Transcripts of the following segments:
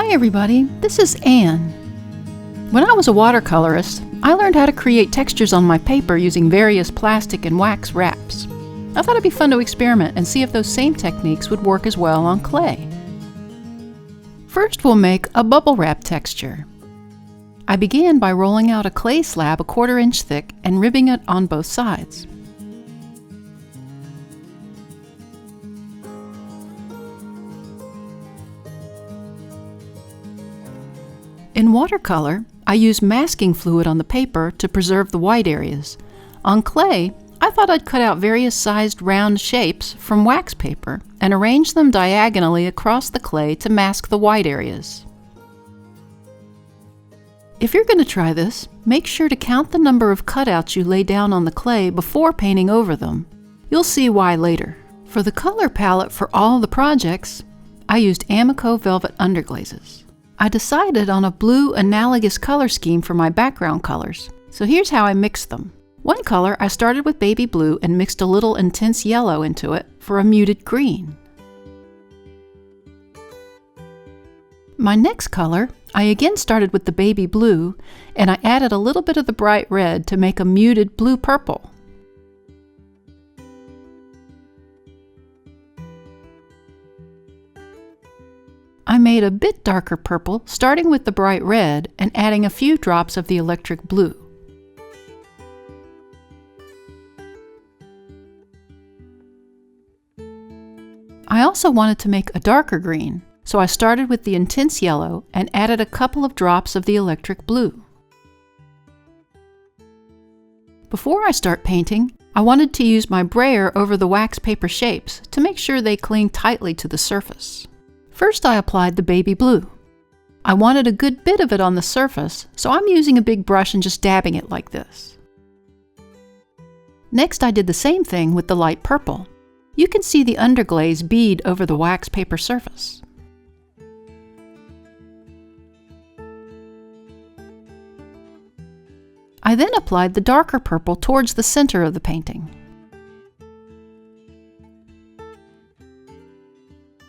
Hi everybody, this is Anne. When I was a watercolorist, I learned how to create textures on my paper using various plastic and wax wraps. I thought it'd be fun to experiment and see if those same techniques would work as well on clay. First, we'll make a bubble wrap texture. I began by rolling out a clay slab a 1/4 inch thick and ribbing it on both sides. In watercolor, I use masking fluid on the paper to preserve the white areas. On clay, I thought I'd cut out various sized round shapes from wax paper and arrange them diagonally across the clay to mask the white areas. If you're going to try this, make sure to count the number of cutouts you lay down on the clay before painting over them. You'll see why later. For the color palette for all the projects, I used Amico Velvet Underglazes. I decided on a blue analogous color scheme for my background colors, so here's how I mixed them. One color I started with baby blue and mixed a little intense yellow into it for a muted green. My next color, I again started with the baby blue and I added a little bit of the bright red to make a muted blue-purple. I made a bit darker purple, starting with the bright red and adding a few drops of the electric blue. I also wanted to make a darker green, so I started with the intense yellow and added a couple of drops of the electric blue. Before I start painting, I wanted to use my brayer over the wax paper shapes to make sure they cling tightly to the surface. First, I applied the baby blue. I wanted a good bit of it on the surface, so I'm using a big brush and just dabbing it like this. Next, I did the same thing with the light purple. You can see the underglaze bead over the wax paper surface. I then applied the darker purple towards the center of the painting.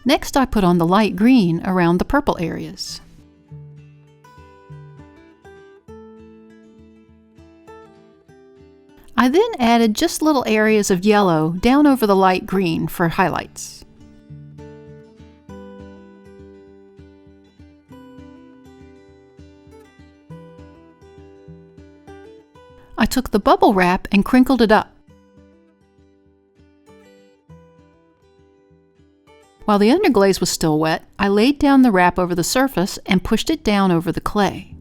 Next, I put on the light green around the purple areas. I then added just little areas of yellow down over the light green for highlights. I took the bubble wrap and crinkled it up. While the underglaze was still wet, I laid down the wrap over the surface and pushed it down over the clay.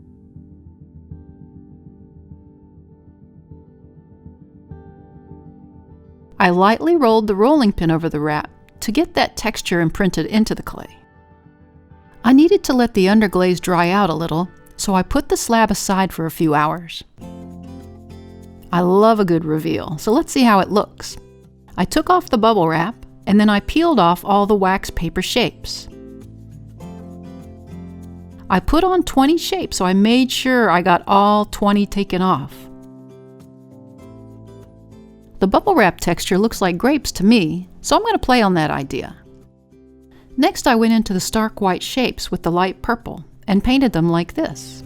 I lightly rolled the rolling pin over the wrap to get that texture imprinted into the clay. I needed to let the underglaze dry out a little, so I put the slab aside for a few hours. I love a good reveal, so let's see how it looks. I took off the bubble wrap, and then I peeled off all the wax paper shapes. I put on 20 shapes, so I made sure I got all 20 taken off. The bubble wrap texture looks like grapes to me, so I'm going to play on that idea. Next, I went into the stark white shapes with the light purple and painted them like this.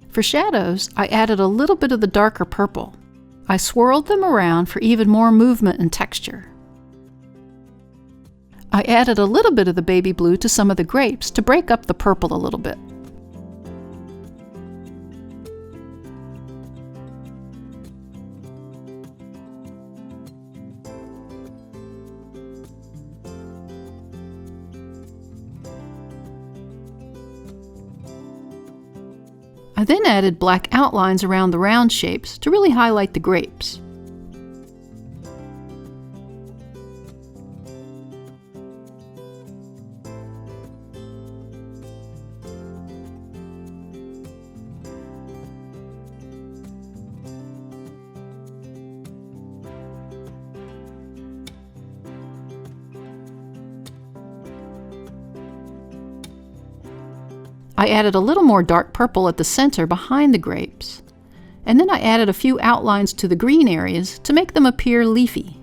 For shadows, I added a little bit of the darker purple. I swirled them around for even more movement and texture. I added a little bit of the baby blue to some of the grapes to break up the purple a little bit. I then added black outlines around the round shapes to really highlight the grapes. I added a little more dark purple at the center behind the grapes. And then I added a few outlines to the green areas to make them appear leafy.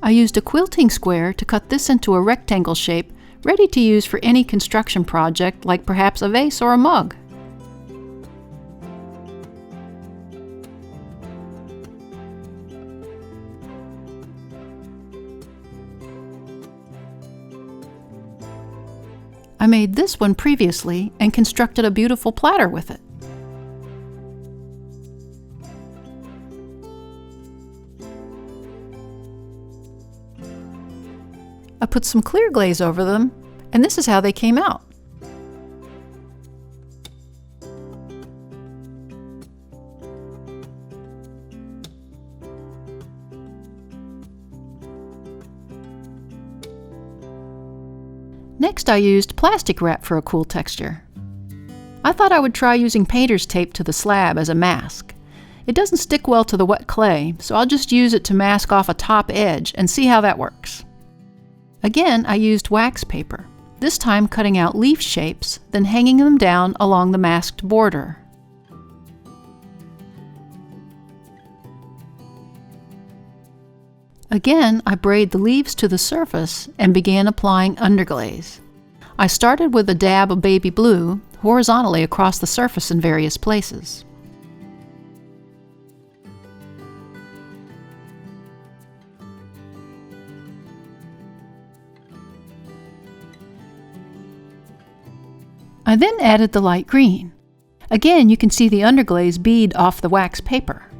I used a quilting square to cut this into a rectangle shape, ready to use for any construction project, like perhaps a vase or a mug. I made this one previously and constructed a beautiful platter with it. I put some clear glaze over them, and this is how they came out. Next, I used plastic wrap for a cool texture. I thought I would try using painter's tape to the slab as a mask. It doesn't stick well to the wet clay, so I'll just use it to mask off a top edge and see how that works. Again, I used wax paper, this time cutting out leaf shapes, then hanging them down along the masked border. Again, I braid the leaves to the surface and began applying underglaze. I started with a dab of baby blue horizontally across the surface in various places. I then added the light green. Again, you can see the underglaze bead off the wax paper.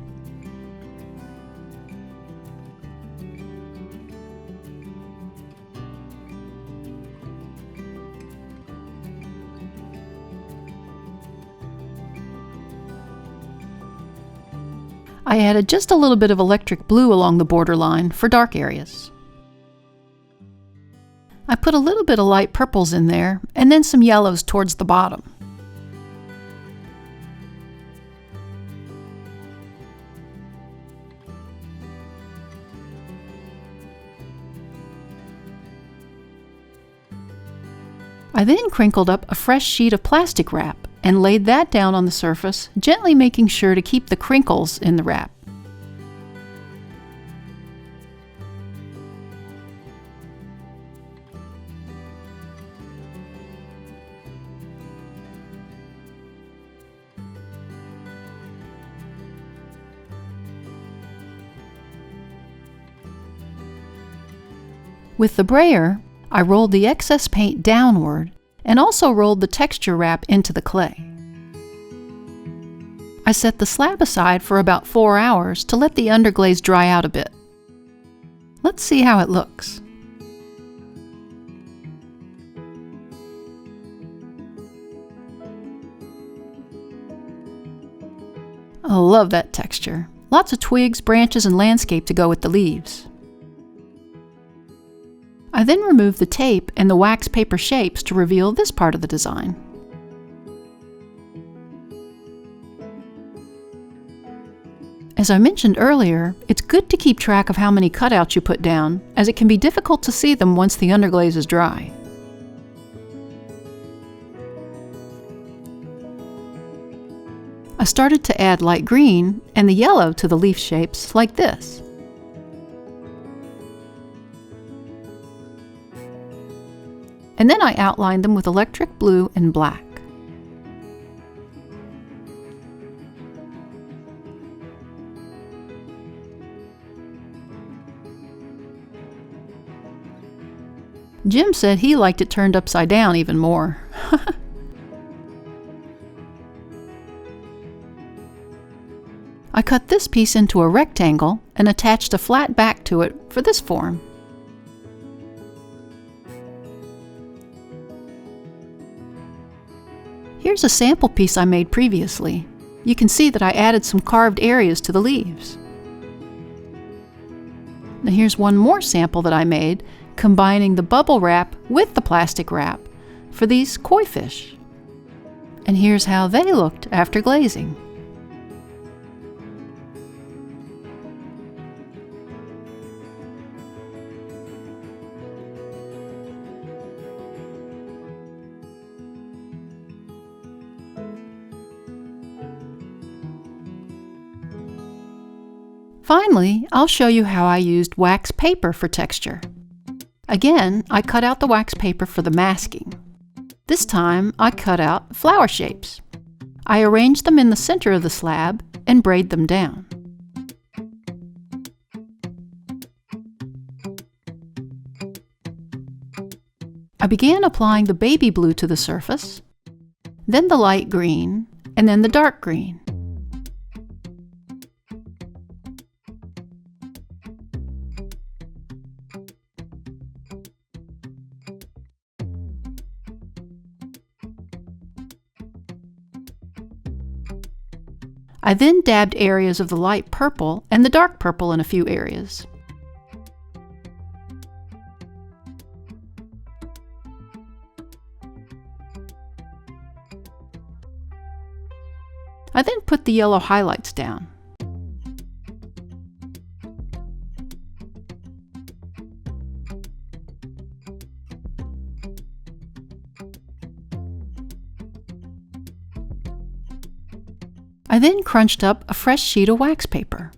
I added just a little bit of electric blue along the borderline for dark areas. I put a little bit of light purples in there, and then some yellows towards the bottom. I then crinkled up a fresh sheet of plastic wrap and laid that down on the surface, gently making sure to keep the crinkles in the wrap. With the brayer, I rolled the excess paint downward and also rolled the texture wrap into the clay. I set the slab aside for about 4 hours to let the underglaze dry out a bit. Let's see how it looks. I love that texture. Lots of twigs, branches, and landscape to go with the leaves. I then removed the tape and the wax paper shapes to reveal this part of the design. As I mentioned earlier, it's good to keep track of how many cutouts you put down, as it can be difficult to see them once the underglaze is dry. I started to add light green and the yellow to the leaf shapes like this. And then I outlined them with electric blue and black. Jim said he liked it turned upside down even more. I cut this piece into a rectangle and attached a flat back to it for this form. Here's a sample piece I made previously. You can see that I added some carved areas to the leaves. Now here's one more sample that I made, combining the bubble wrap with the plastic wrap for these koi fish. And here's how they looked after glazing. Finally, I'll show you how I used wax paper for texture. Again, I cut out the wax paper for the masking. This time, I cut out flower shapes. I arranged them in the center of the slab and braid them down. I began applying the baby blue to the surface, then the light green, and then the dark green. I then dabbed areas of the light purple and the dark purple in a few areas. I then put the yellow highlights down. I then crunched up a fresh sheet of wax paper.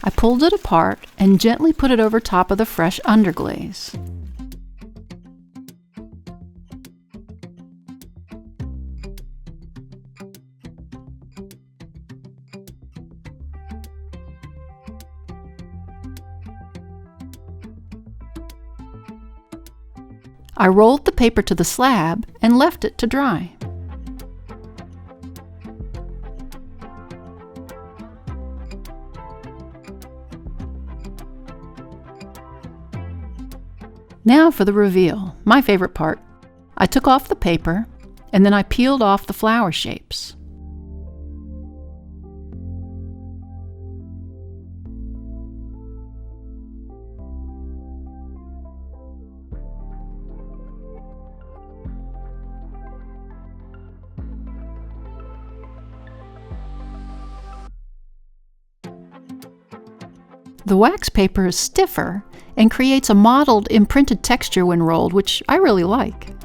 I pulled it apart and gently put it over top of the fresh underglaze. I rolled the paper to the slab and left it to dry. Now for the reveal, my favorite part. I took off the paper and then I peeled off the flower shapes. The wax paper is stiffer and creates a mottled, imprinted texture when rolled, which I really like.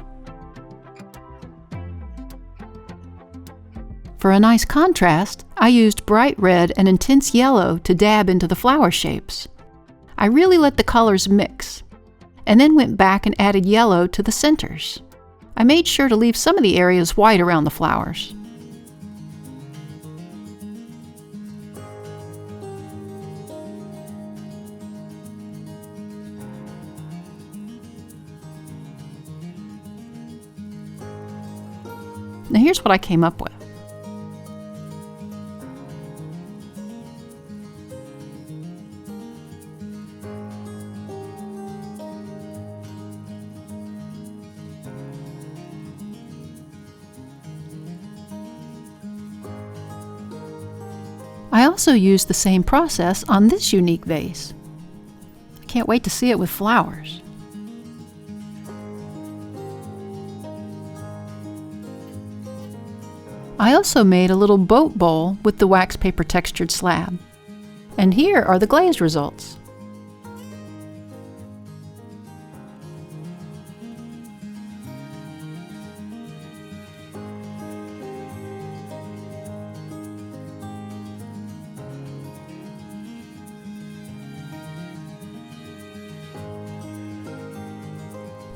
For a nice contrast, I used bright red and intense yellow to dab into the flower shapes. I really let the colors mix, and then went back and added yellow to the centers. I made sure to leave some of the areas white around the flowers. Now here's what I came up with. I also used the same process on this unique vase. I can't wait to see it with flowers. I also made a little boat bowl with the wax paper textured slab. And here are the glazed results.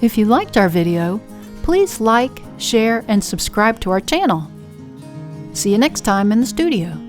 If you liked our video, please like, share, and subscribe to our channel. See you next time in the studio.